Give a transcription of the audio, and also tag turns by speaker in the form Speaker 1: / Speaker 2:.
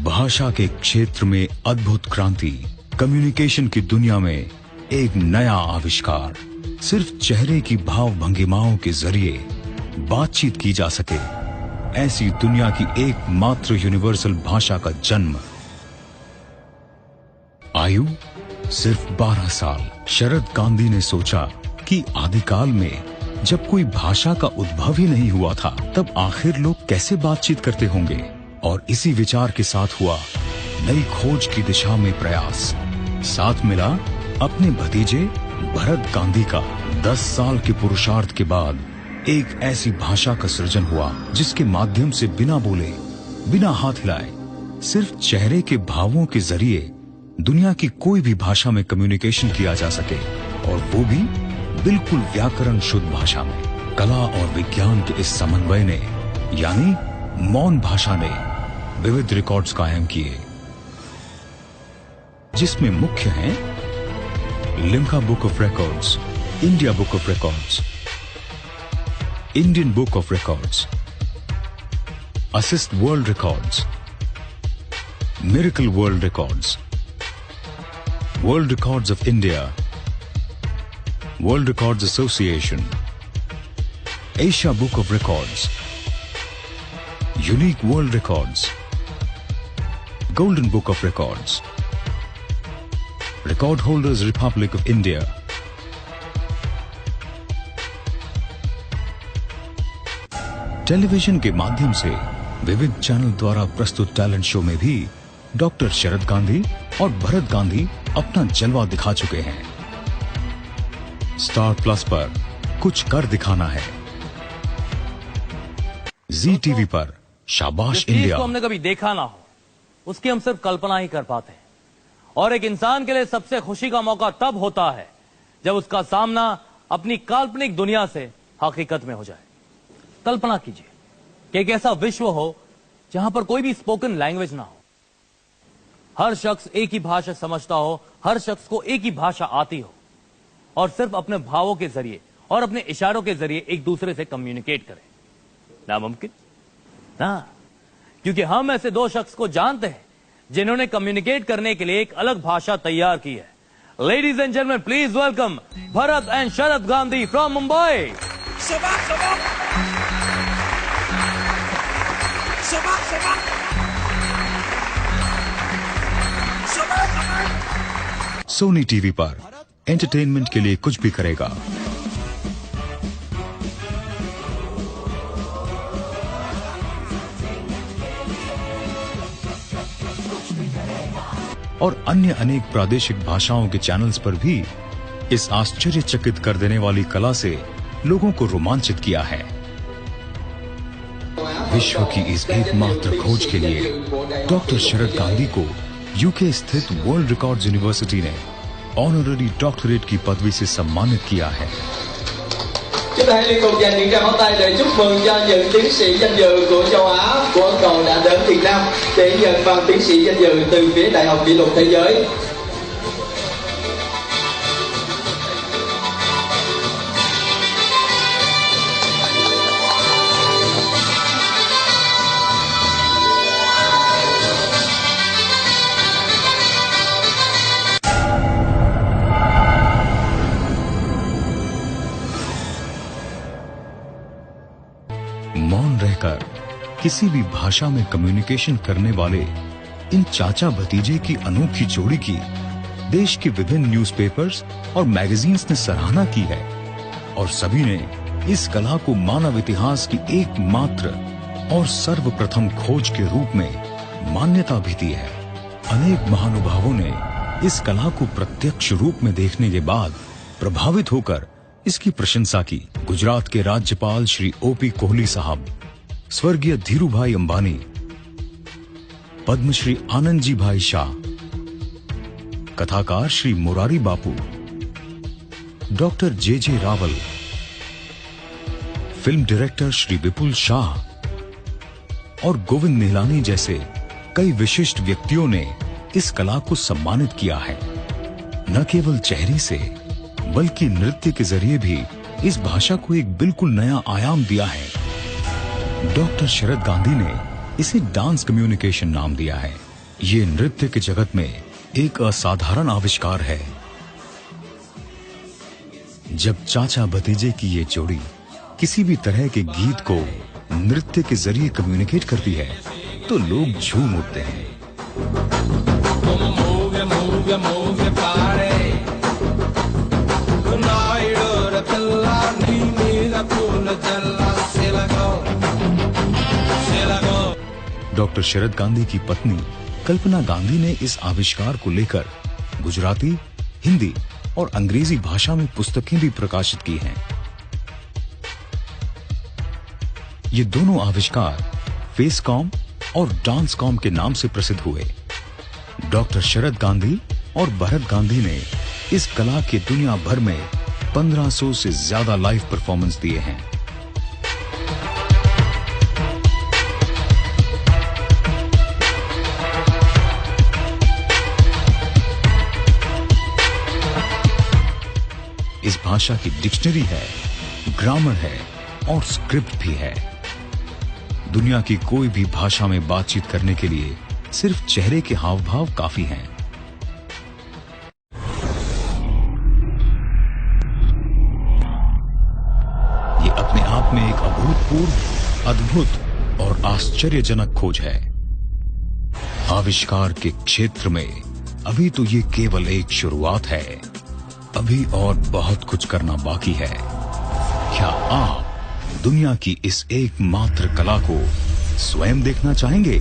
Speaker 1: भाषा के क्षेत्र में अद्भुत क्रांति, कम्युनिकेशन की दुनिया में एक नया आविष्कार। सिर्फ चेहरे की भाव भंगिमाओं के जरिए बातचीत की जा सके, ऐसी दुनिया की एकमात्र यूनिवर्सल भाषा का जन्म। आयु सिर्फ 12 साल। शरद गांधी ने सोचा कि आदिकाल में जब कोई भाषा का उद्भव ही नहीं हुआ था, तब आखिर लोग कैसे बातचीत करते होंगे। और इसी विचार के साथ हुआ नई खोज की दिशा में प्रयास। साथ मिला अपने भतीजे भरत गांधी का। 10 साल के पुरुषार्थ के बाद एक ऐसी भाषा का सृजन हुआ जिसके माध्यम से बिना बोले, बिना हाथ हिलाए, सिर्फ चेहरे के भावों के जरिए दुनिया की कोई भी भाषा में कम्युनिकेशन किया जा सके, और वो भी बिल्कुल व्याकरण शुद्ध भाषा में। कला और विज्ञान के इस समन्वय ने, यानी मौन भाषा ने, विविध रिकॉर्ड्स कायम किए, जिसमें मुख्य हैं Limca book of records, India book of records, Indian book of records, assist world records, miracle world records, world records of India, world records association, Asia book of records, unique world records, golden book of records, record holders Republic of India. Television के माध्यम से विविध channel द्वारा प्रस्तुत talent show में भी doctor शरद गांधी और भरत गांधी अपना जलवा दिखा चुके हैं। स्टार प्लस पर कुछ कर दिखाना है, जी टीवी पर शाबाश इंडिया।
Speaker 2: को हमने कभी देखा ना हो, उसकी हम सिर्फ कल्पना ही कर पाते हैं। और एक इंसान के लिए सबसे खुशी का मौका तब होता है जब उसका सामना अपनी काल्पनिक दुनिया से हकीकत में हो जाए। कल्पना कीजिए कि एक ऐसा विश्व हो जहां पर कोई भी स्पोकन लैंग्वेज ना हो, हर शख्स एक ही भाषा समझता हो, हर शख्स को एक ही भाषा आती हो, और सिर्फ अपने भावों के जरिए और अपने इशारों के जरिए एक दूसरे से कम्युनिकेट करे। नामुमकिन ना, क्योंकि हम ऐसे 2 शख्स को जानते हैं जिन्होंने कम्युनिकेट करने के लिए एक अलग भाषा तैयार की है। Ladies and gentleman, please welcome Bharat and Sharad Gandhi from Mumbai.
Speaker 1: Sony TV पर एंटरटेनमेंट के लिए कुछ भी करेगा। और अन्य अनेक प्रादेशिक भाषाओं के चैनल्स पर भी इस आश्चर्यचकित कर देने वाली कला से लोगों को रोमांचित किया है। विश्व की इस एकमात्र खोज के लिए डॉक्टर शरद गांधी को यूके स्थित वर्ल्ड रिकॉर्ड्स यूनिवर्सिटी ने ऑनररी डॉक्टरेट की पदवी से सम्मानित किया है।
Speaker 3: Chúng ta hãy liên tục dành những tràng pháo tay để chúc mừng cho những tiến sĩ danh dự của châu Á, của Ấn Độ đã đến Việt Nam để nhận bằng tiến sĩ danh dự từ phía Đại học Kỷ lục Thế giới.
Speaker 1: मौन रहकर किसी भी भाषा में communication करने वाले इन चाचा भतीजे की अनोखी जोड़ी की देश के विभिन्न न्यूज़पेपर्स और मैगजीन्स ने सराहना की है, और सभी ने इस कला को मानव इतिहास की एकमात्र और सर्वप्रथम खोज के रूप में मान्यता भी दी है। अनेक महानुभावों ने इस कला को प्रत्यक्ष रूप में देखने के बाद प्रभावित होकर इसकी प्रशंसा की। गुजरात के राज्यपाल श्री ओपी कोहली साहब, स्वर्गीय धीरू भाई अंबानी, पद्मश्री आनंद जी भाई शाह, कथाकार श्री मुरारी बापू, डॉक्टर जे रावल, फिल्म डायरेक्टर श्री विपुल शाह और गोविंद निहलानी जैसे कई विशिष्ट व्यक्तियों ने इस कला को सम्मानित किया है। न केवल चेहरे से बल्कि नृत्य के जरिए भी इस भाषा को एक बिल्कुल नया आयाम दिया है। डॉक्टर शरद गांधी ने इसे डांस कम्युनिकेशन नाम दिया है। ये नृत्य के जगत में एक असाधारण आविष्कार है। जब चाचा भतीजे की ये जोड़ी किसी भी तरह के गीत को नृत्य के जरिए कम्युनिकेट करती है तो लोग झूम उठते हैं। डॉक्टर शरद गांधी की पत्नी कल्पना गांधी ने इस आविष्कार को लेकर गुजराती, हिंदी और अंग्रेजी भाषा में पुस्तकें भी प्रकाशित की हैं। ये दोनों आविष्कार फेसकॉम और डांसकॉम के नाम से प्रसिद्ध हुए। डॉक्टर शरद गांधी और भरत गांधी ने इस कला के दुनिया भर में 1500 से ज्यादा लाइव परफॉर्मेंस दिए हैं। इस भाषा की डिक्शनरी है, ग्रामर है और स्क्रिप्ट भी है। दुनिया की कोई भी भाषा में बातचीत करने के लिए सिर्फ चेहरे के हाव भाव काफी हैं। ये अपने आप में एक अभूतपूर्व, अद्भुत और आश्चर्यजनक खोज है। आविष्कार के क्षेत्र में अभी तो ये केवल एक शुरुआत है। अभी और बहुत कुछ करना बाकी है। क्या आप दुनिया की इस एकमात्र कला को स्वयं देखना चाहेंगे?